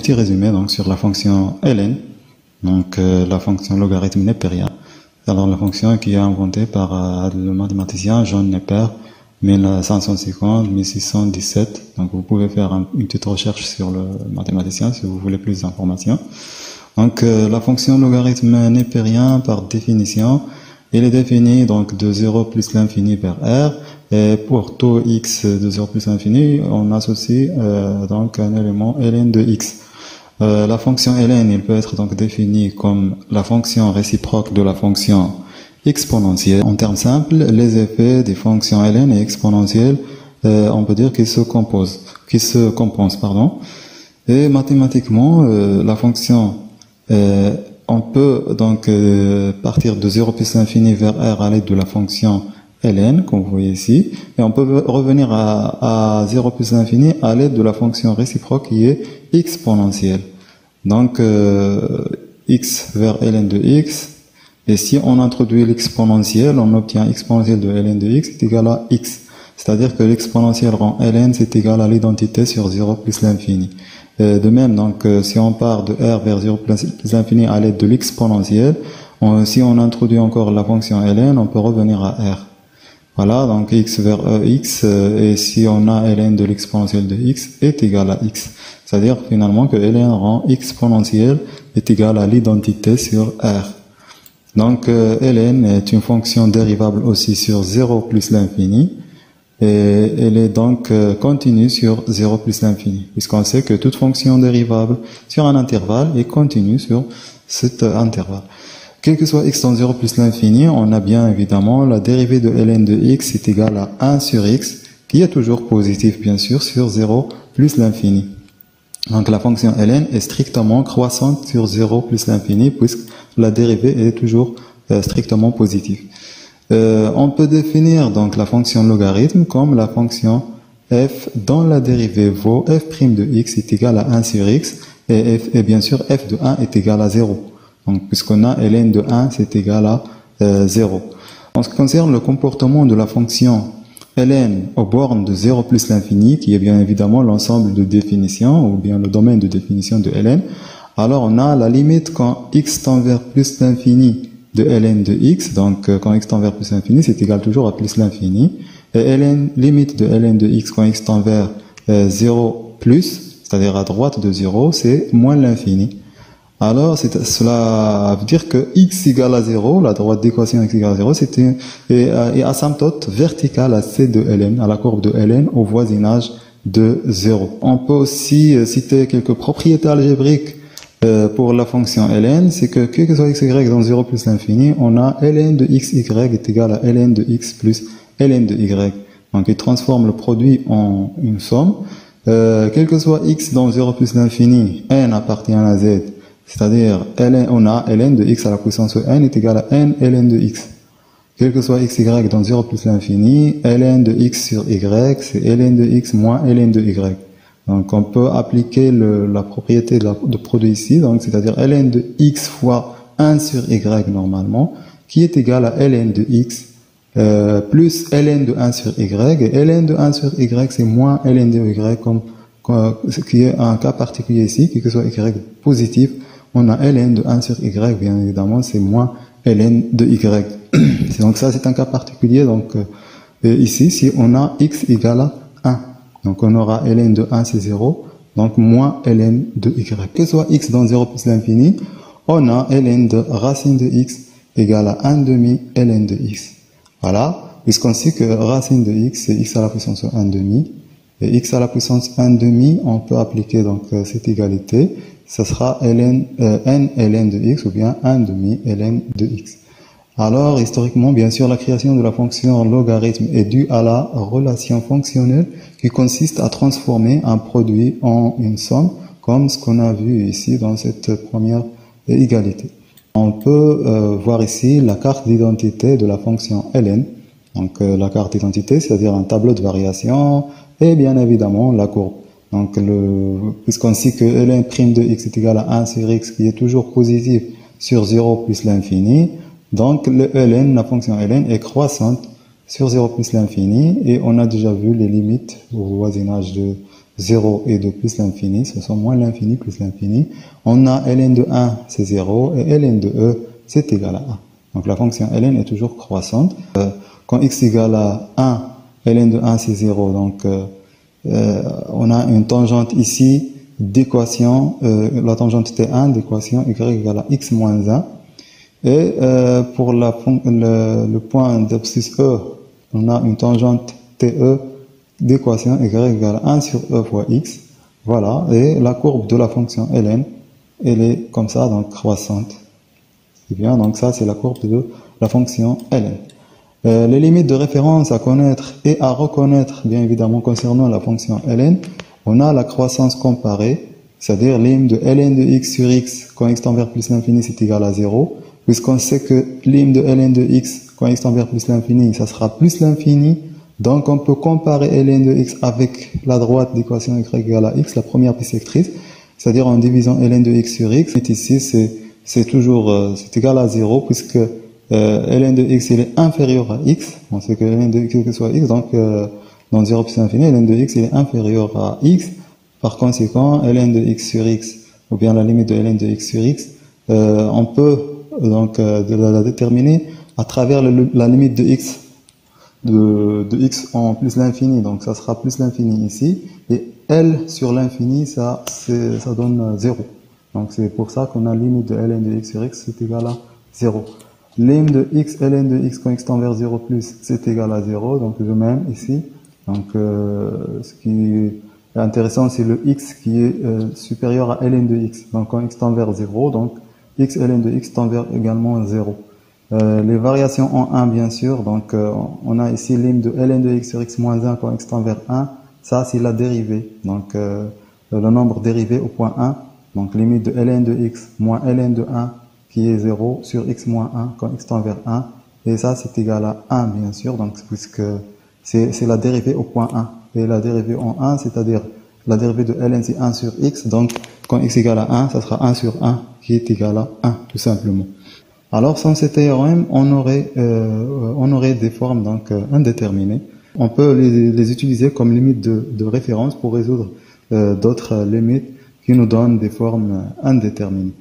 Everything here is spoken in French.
petit résumé donc sur la fonction ln, donc la fonction logarithme népérien. Alors la fonction qui est inventée par le mathématicien John Napier 1550-1617. Donc vous pouvez faire une petite recherche sur le mathématicien si vous voulez plus d'informations. Donc la fonction logarithme népérien par définition, il est défini donc de 0 plus l'infini vers r, et pour tout x de 0 plus l'infini, on associe donc un élément ln de x. La fonction ln, il peut être donc définie comme la fonction réciproque de la fonction exponentielle. En termes simples, les effets des fonctions ln et exponentielles, on peut dire qu'ils se compensent, Et mathématiquement, la fonction, on peut donc partir de 0 plus l'infini vers r à l'aide de la fonction ln, comme vous voyez ici, et on peut revenir à 0 plus l'infini à l'aide de la fonction réciproque qui est exponentielle. Donc, x vers ln de x, et si on introduit l'exponentielle, on obtient exponentielle de ln de x est égal à x. C'est-à-dire que l'exponentielle rend ln, c'est égal à l'identité sur 0 plus l'infini. De même, donc, si on part de r vers 0 plus l'infini à l'aide de l'exponentielle, si on introduit encore la fonction ln, on peut revenir à r. Voilà, donc x vers x, et si on a ln de l'exponentielle de x est égal à x. C'est-à-dire finalement que ln rend exponentielle est égal à l'identité sur r. Donc ln est une fonction dérivable aussi sur 0 plus l'infini, et elle est donc continue sur 0 plus l'infini, puisqu'on sait que toute fonction dérivable sur un intervalle est continue sur cet intervalle. Quel que soit x dans 0 plus l'infini, on a bien évidemment la dérivée de ln de x est égale à 1 sur x, qui est toujours positif bien sûr, sur 0 plus l'infini. Donc la fonction ln est strictement croissante sur 0 plus l'infini, puisque la dérivée est toujours strictement positive. On peut définir donc la fonction logarithme comme la fonction f dont la dérivée vaut f' de x est égale à 1 sur x, et bien sûr f de 1 est égal à 0. Donc, puisqu'on a ln de 1, c'est égal à 0. En ce qui concerne le comportement de la fonction ln aux bornes de 0 plus l'infini, qui est bien évidemment l'ensemble de définitions, ou bien le domaine de définition de ln, alors on a la limite quand x tend vers plus l'infini de ln de x, donc quand x tend vers plus l'infini, c'est égal toujours à plus l'infini, et limite de ln de x quand x tend vers 0 plus, c'est-à-dire à droite de 0, c'est moins l'infini. Alors, cela veut dire que x égale à 0, la droite d'équation x égale à 0, c'est et asymptote verticale à c de ln, à la courbe de ln au voisinage de 0. On peut aussi citer quelques propriétés algébriques pour la fonction ln, c'est que quel que soit x, y dans 0 plus l'infini, on a ln de x, y est égal à ln de x plus ln de y. Donc, il transforme le produit en une somme. Quel que soit x dans 0 plus l'infini, n appartient à z, c'est-à-dire, on a ln de x à la puissance n est égal à n ln de x. Quel que soit x, y dans 0 plus l'infini, ln de x sur y, c'est ln de x moins ln de y. Donc, on peut appliquer la propriété de produit ici, donc c'est-à-dire ln de x fois 1 sur y normalement, qui est égal à ln de x plus ln de 1 sur y, et ln de 1 sur y, c'est moins ln de y, ce qui est un cas particulier ici, quel que soit y positif, on a ln de 1 sur y, bien évidemment, c'est moins ln de y. Donc ça, c'est un cas particulier. Donc ici, si on a x égale à 1, donc on aura ln de 1, c'est 0, donc moins ln de y. Que soit x dans 0 plus l'infini, on a ln de racine de x égale à 1 demi ln de x. Voilà, puisqu'on sait que racine de x, c'est x à la puissance 1 demi, et x à la puissance 1 demi, on peut appliquer donc cette égalité, ça sera n ln de x ou bien 1 demi ln de x. Alors, historiquement, bien sûr, la création de la fonction logarithme est due à la relation fonctionnelle qui consiste à transformer un produit en une somme, comme ce qu'on a vu ici dans cette première égalité. On peut voir ici la carte d'identité de la fonction ln. Donc, la carte d'identité, c'est-à-dire un tableau de variation, et bien évidemment la courbe. Donc, puisqu'on sait que ln' de x est égal à 1 sur x, qui est toujours positif sur 0 plus l'infini, donc le ln, la fonction ln, est croissante sur 0 plus l'infini, et on a déjà vu les limites au voisinage de 0 et 2 plus l'infini, ce sont moins l'infini plus l'infini. On a ln de 1, c'est 0, et ln de e, c'est égal à 1. Donc la fonction ln est toujours croissante. Quand x égale à 1, ln de 1, c'est 0. Donc on a une tangente ici d'équation, la tangente T1 d'équation y égale à x moins 1. Et pour le point d'abscisse E, on a une tangente TE d'équation y égale à 1 sur E fois x. Voilà, et la courbe de la fonction ln, elle est comme ça, donc croissante. C'est bien, donc ça c'est la courbe de la fonction ln. Les limites de référence à connaître et à reconnaître, bien évidemment, concernant la fonction ln, on a la croissance comparée, c'est-à-dire lim de ln de x sur x quand x tend vers plus l'infini, c'est égal à 0, puisqu'on sait que lim de ln de x quand x tend vers plus l'infini, ça sera plus l'infini, donc on peut comparer ln de x avec la droite d'équation y égale à x, la première bisectrice, c'est-à-dire en divisant ln de x sur x, ici c'est toujours c'est égal à 0, puisque ln de x il est inférieur à x, on sait que ln de x soit x, donc dans 0 plus l'infini, ln de x il est inférieur à x, par conséquent ln de x sur x, ou bien la limite de ln de x sur x, on peut donc la déterminer à travers la limite de x de x en plus l'infini, donc ça sera plus l'infini ici, et L sur l'infini ça donne 0, donc c'est pour ça qu'on a limite de ln de x sur x c'est égal à 0. Lim de x ln de x quand x tend vers 0 plus c'est égal à 0, donc de même ici, donc ce qui est intéressant c'est le x qui est supérieur à ln de x, donc quand x tend vers 0, donc x ln de x tend vers également 0. Les variations en 1 bien sûr, donc on a ici lim de ln de x sur x moins 1 quand x tend vers 1, ça c'est la dérivée, donc le nombre dérivé au point 1, donc limite de ln de x moins ln de 1 qui est 0 sur x moins 1 quand x tend vers 1, et ça c'est égal à 1 bien sûr, donc puisque c'est la dérivée au point 1, et la dérivée en 1, c'est-à-dire la dérivée de ln c'est 1 sur x, donc quand x égale à 1, ça sera 1 sur 1 qui est égal à 1 tout simplement. Alors sans ces théorèmes, on aurait des formes donc indéterminées. On peut les utiliser comme limite de référence pour résoudre d'autres limites qui nous donnent des formes indéterminées.